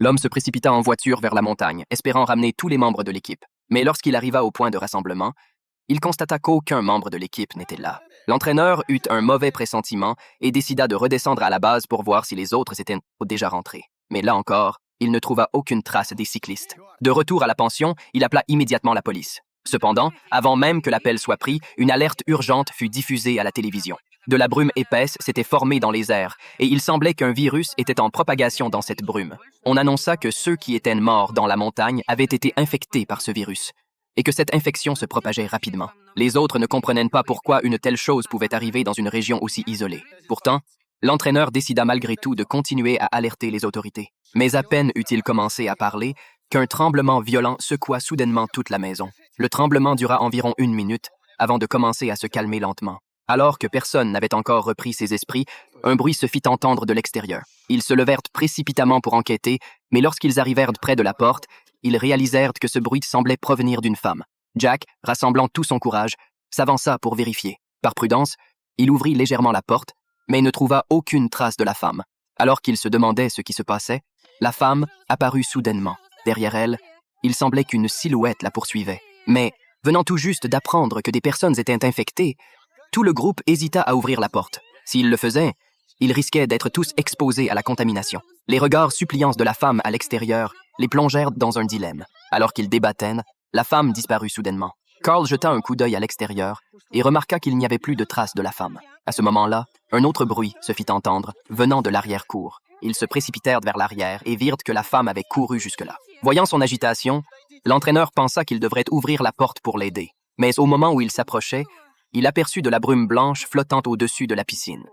L'homme se précipita en voiture vers la montagne, espérant ramener tous les membres de l'équipe. Mais lorsqu'il arriva au point de rassemblement, il constata qu'aucun membre de l'équipe n'était là. L'entraîneur eut un mauvais pressentiment et décida de redescendre à la base pour voir si les autres étaient déjà rentrés. Mais là encore, il ne trouva aucune trace des cyclistes. De retour à la pension, il appela immédiatement la police. Cependant, avant même que l'appel soit pris, une alerte urgente fut diffusée à la télévision. De la brume épaisse s'était formée dans les airs, et il semblait qu'un virus était en propagation dans cette brume. On annonça que ceux qui étaient morts dans la montagne avaient été infectés par ce virus, et que cette infection se propageait rapidement. Les autres ne comprenaient pas pourquoi une telle chose pouvait arriver dans une région aussi isolée. Pourtant, l'entraîneur décida malgré tout de continuer à alerter les autorités. Mais à peine eut-il commencé à parler qu'un tremblement violent secoua soudainement toute la maison. Le tremblement dura environ 1 minute avant de commencer à se calmer lentement. Alors que personne n'avait encore repris ses esprits, un bruit se fit entendre de l'extérieur. Ils se levèrent précipitamment pour enquêter, mais lorsqu'ils arrivèrent près de la porte, ils réalisèrent que ce bruit semblait provenir d'une femme. Jack, rassemblant tout son courage, s'avança pour vérifier. Par prudence, il ouvrit légèrement la porte, mais ne trouva aucune trace de la femme. Alors qu'il se demandait ce qui se passait, la femme apparut soudainement. Derrière elle, il semblait qu'une silhouette la poursuivait. Mais, venant tout juste d'apprendre que des personnes étaient infectées, tout le groupe hésita à ouvrir la porte. S'ils le faisaient, ils risquaient d'être tous exposés à la contamination. Les regards suppliants de la femme à l'extérieur les plongèrent dans un dilemme. Alors qu'ils débattaient, la femme disparut soudainement. Carl jeta un coup d'œil à l'extérieur et remarqua qu'il n'y avait plus de traces de la femme. À ce moment-là, un autre bruit se fit entendre, venant de l'arrière-cour. Ils se précipitèrent vers l'arrière et virent que la femme avait couru jusque-là. Voyant son agitation, l'entraîneur pensa qu'il devrait ouvrir la porte pour l'aider. Mais au moment où il s'approchait, il aperçut de la brume blanche flottant au-dessus de la piscine.